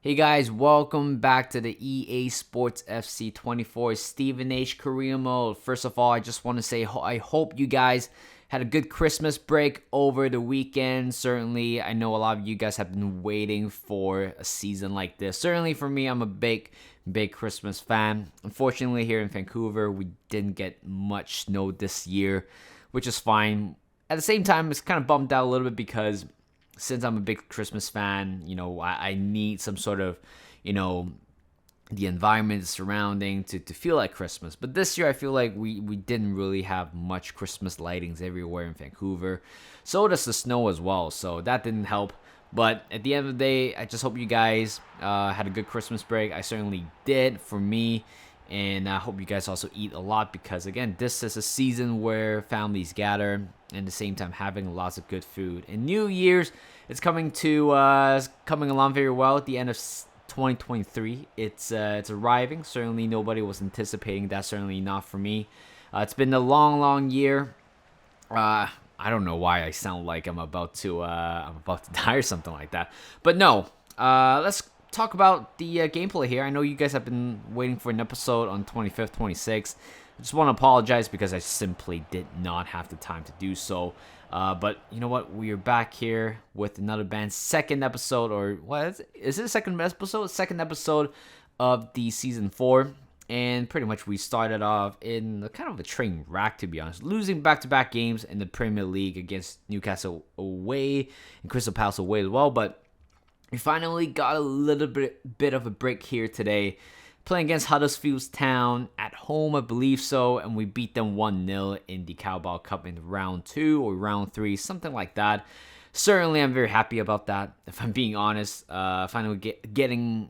Hey guys, welcome back to the EA Sports FC 24 Stevenage career mode. First of all, I just want to say I hope you guys had a good Christmas break over the weekend. Certainly, I know a lot of you guys have been waiting for a season like this. Certainly for me, I'm a big Christmas fan. Unfortunately, here in Vancouver, we didn't get much snow this year, which is fine. At the same time, it's kind of bummed out a little bit because since I'm a big Christmas fan, I need some sort of, the environment surrounding to feel like Christmas. But this year, I feel like we didn't really have much Christmas lightings everywhere in Vancouver. So does the snow as well. So that didn't help. But at the end of the day, I just hope you guys had a good Christmas break. I certainly did for me. And I hope you guys also eat a lot because, again, this is a season where families gather and at the same time having lots of good food. And New Year's, it's coming along very well at the end of 2023. It's arriving. Certainly nobody was anticipating that. Certainly not for me. It's been a long year. I don't know why I sound like I'm about to die or something like that. But no, let's talk about the gameplay here. I know you guys have been waiting for an episode on 25th, 26th. I just want to apologize because I simply did not have the time to do so. But you know what? We are back here with another band's second episode, or what is it? A second episode? Second episode of the season 4. And pretty much we started off in kind of a train wreck, to be honest. Losing back-to-back games in the Premier League against Newcastle away and Crystal Palace away as well. But we finally got a little bit of a break here today, playing against Huddersfield Town at home, I believe so, and we beat them 1-0 in the Carabao Cup in round 2 or round 3, something like that. Certainly, I'm very happy about that. If I'm being honest, finally getting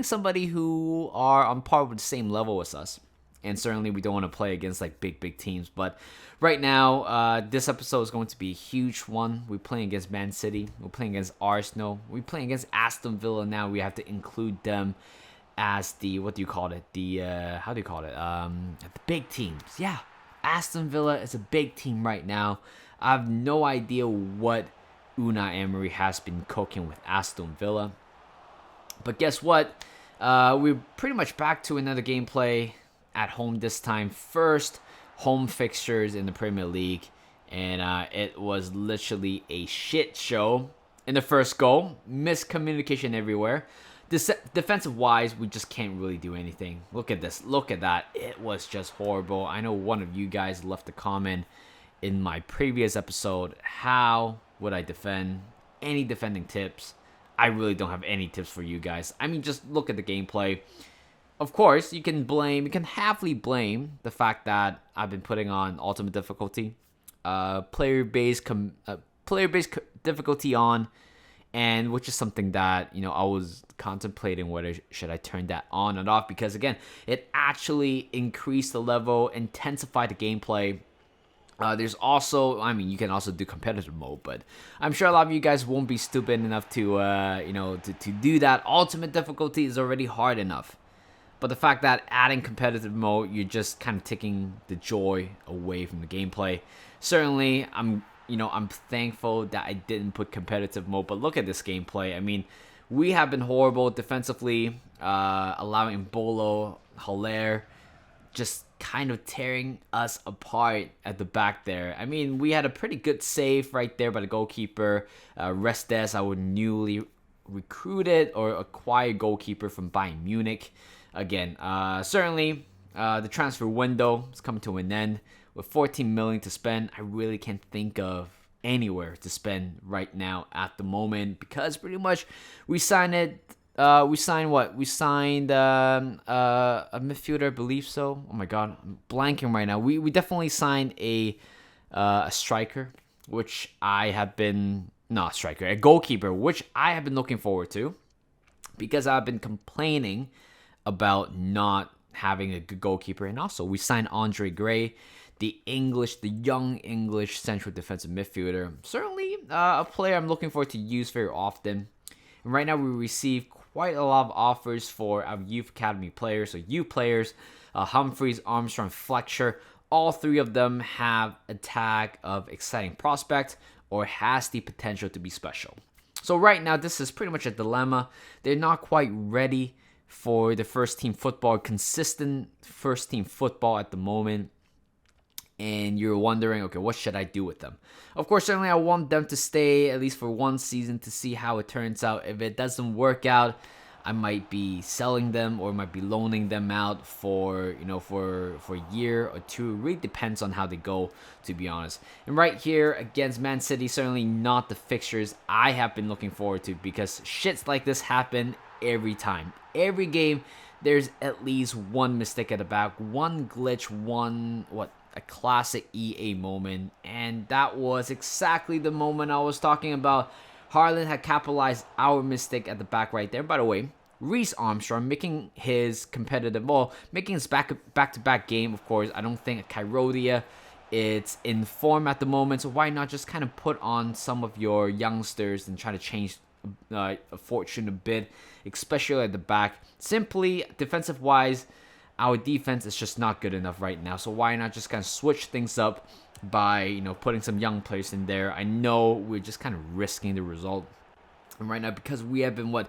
somebody who are on par with the same level as us. And certainly we don't want to play against like big teams. But right now, this episode is going to be a huge one. We're playing against Man City. We're playing against Arsenal. We're playing against Aston Villa now. We have to include them as the, the big teams. Yeah, Aston Villa is a big team right now. I have no idea what Unai Emery has been cooking with Aston Villa. But guess what? We're pretty much back to another gameplay at home this time. First home fixtures in the Premier League, and it was literally a shit show in the first goal. Miscommunication everywhere. Defensive wise, we just can't really do anything. Look at this. Look at that. It was just horrible. I know one of you guys left a comment in my previous episode. How would I defend? Any defending tips? I really don't have any tips for you guys. I mean, just look at the gameplay. Of course, you can halfly blame the fact that I've been putting on ultimate difficulty, player-based difficulty on, and which is something that I was contemplating whether should I turn that on and off, because again, it actually increased the level, intensified the gameplay. There's also, you can also do competitive mode, but I'm sure a lot of you guys won't be stupid enough to do that. Ultimate difficulty is already hard enough. But the fact that adding competitive mode, you're just kind of taking the joy away from the gameplay. Certainly, I'm thankful that I didn't put competitive mode. But look at this gameplay. I mean, we have been horrible defensively, allowing Bolo, Haller, just kind of tearing us apart at the back there. I mean, we had a pretty good save right there by the goalkeeper. Restes, our newly recruited or acquired goalkeeper from Bayern Munich. Again, certainly the transfer window is coming to an end. With 14 million to spend, I really can't think of anywhere to spend right now at the moment, because pretty much we signed a midfielder, I believe so. Oh my god, I'm blanking right now. We definitely signed a striker, which I have been not striker, a goalkeeper, which I have been looking forward to, because I've been complaining about not having a good goalkeeper. And also, we signed Andre Gray, the young English central defensive midfielder. Certainly a player I'm looking forward to use very often. And right now, we receive quite a lot of offers for our youth academy players, so youth players, Humphreys, Armstrong, Fletcher. All three of them have a tag of exciting prospect or has the potential to be special. So right now, this is pretty much a dilemma. They're not quite ready for the first team football, consistent first team football at the moment. And you're wondering, okay, what should I do with them? Of course, certainly I want them to stay at least for one season to see how it turns out. If it doesn't work out, I might be selling them or might be loaning them out for a year or two. It really depends on how they go, to be honest. And right here against Man City, certainly not the fixtures I have been looking forward to, because shits like this happen every time. Every game, there's at least one mistake at the back, one glitch, a classic EA moment, and that was exactly the moment I was talking about. Haaland had capitalized our mistake at the back right there. By the way, Reece Armstrong making his back-to-back game, of course. I don't think Kyrodia it's in form at the moment, so why not just kind of put on some of your youngsters and try to change a fortune a bit, especially at the back. Simply, defensive-wise, our defense is just not good enough right now, so why not just kind of switch things up by putting some young players in there. I know we're just kind of risking the result, and right now, because we have been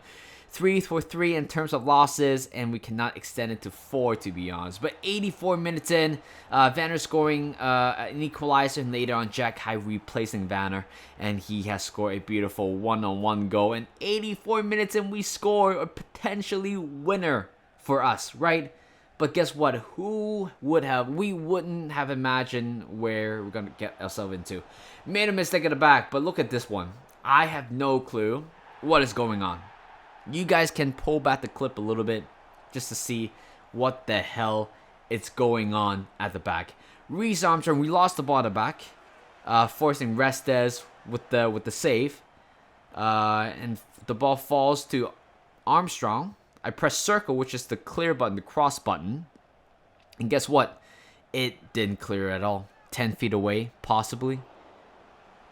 3 for 3 in terms of losses, and we cannot extend it to 4, to be honest. But 84 minutes in, Vanner scoring an equalizer, and later on Jack High replacing Vanner, and he has scored a beautiful one-on-one goal. And 84 minutes in, we score a potentially winner for us, right? But guess what? We wouldn't have imagined where we're going to get ourselves into. Made a mistake at the back, but look at this one. I have no clue what is going on. You guys can pull back the clip a little bit just to see what the hell is going on at the back. Reece Armstrong, we lost the ball at the back, forcing Restes with the save, and the ball falls to Armstrong. I press circle, which is the clear button, the cross button, and guess what? It didn't clear at all. 10 feet away, possibly,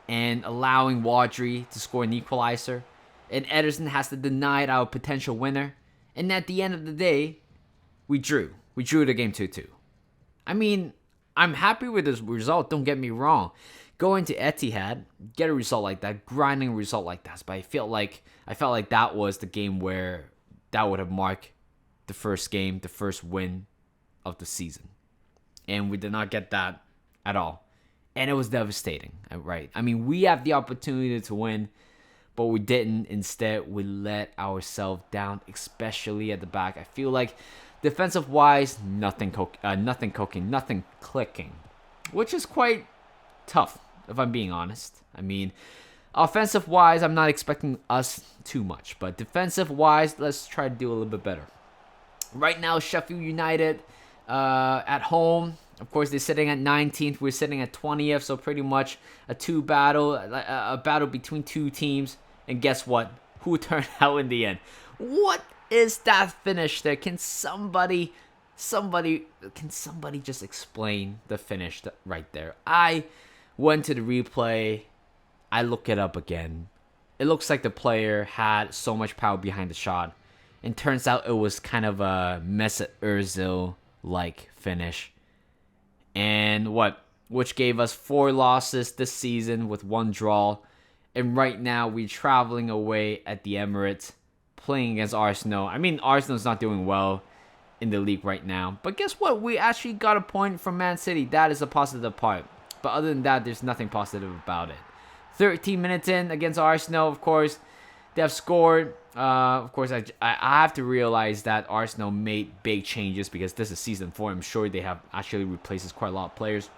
and allowing Wadri to score an equalizer. And Ederson has to deny our potential winner. And at the end of the day, we drew. We drew the game 2-2. I mean, I'm happy with this result, don't get me wrong. Going to Etihad, get a result like that, grinding a result like that. But I felt like that was the game where that would have marked the first game, the first win of the season. And we did not get that at all. And it was devastating, right? I mean, we have the opportunity to win, but we didn't. Instead, we let ourselves down, especially at the back. I feel like defensive-wise, nothing clicking, which is quite tough, if I'm being honest. I mean, offensive-wise, I'm not expecting us too much, but defensive-wise, let's try to do a little bit better. Right now, Sheffield United at home. Of course, they're sitting at 19th. We're sitting at 20th, so pretty much a battle between two teams. And guess what? Who turned out in the end? What is that finish there? Can somebody just explain the finish right there? I went to the replay. I look it up again. It looks like the player had so much power behind the shot. And turns out it was kind of a Mesut Ozil-like finish. And which gave us 4 losses this season with 1 draw. And right now we're traveling away at the Emirates, playing against Arsenal. I mean, Arsenal's not doing well in the league right now. But guess what? We actually got a point from Man City. That is a positive part. But other than that, there's nothing positive about it. 13 minutes in against Arsenal, of course, they have scored. Of course, I have to realize that Arsenal made big changes because this is season 4. I'm sure they have actually replaced quite a lot of players.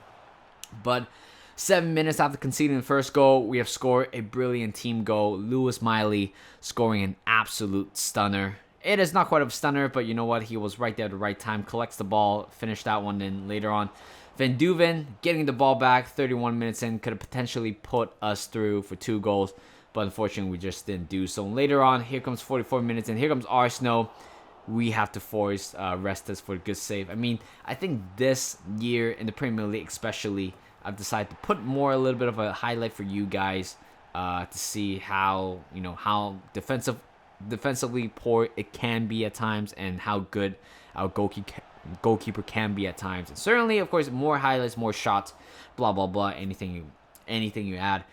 But 7 minutes after conceding the first goal, we have scored a brilliant team goal. Lewis Miley scoring an absolute stunner. It is not quite a stunner, but you know what? He was right there at the right time. Collects the ball, finished that one in later on. Van Duven getting the ball back 31 minutes in. Could have potentially put us through for 2 goals. But unfortunately, we just didn't do so. And later on, here comes 44 minutes in. Here comes Arsenal. We have to force Restes for a good save. I mean, I think this year in the Premier League especially, I've decided to put a little bit of a highlight for you guys to see how defensively poor it can be at times and how good our goalkeeper can be at times. And certainly, of course, more highlights, more shots, blah, blah, blah, anything you add.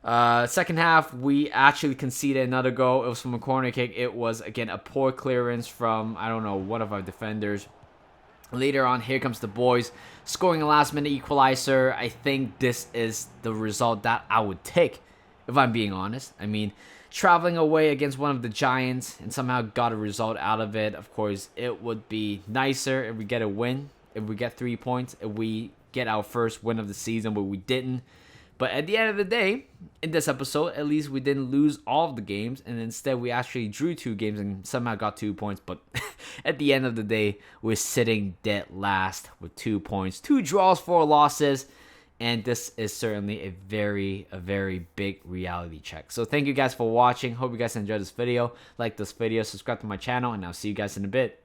Second half, we actually conceded another goal. It was from a corner kick. It was, again, a poor clearance from, I don't know, one of our defenders. Later on, here comes the boys, scoring a last-minute equalizer. I think this is the result that I would take, if I'm being honest. I mean, traveling away against one of the Giants and somehow got a result out of it. Of course, it would be nicer if we get a win, if we get 3 points, if we get our first win of the season, but we didn't. But at the end of the day, in this episode, at least we didn't lose all of the games, and instead we actually drew 2 games and somehow got 2 points. But at the end of the day, we're sitting dead last with 2 points, 2 draws, 4 losses, and this is certainly a very big reality check. So thank you guys for watching. Hope you guys enjoyed this video. Like this video, subscribe to my channel, and I'll see you guys in a bit.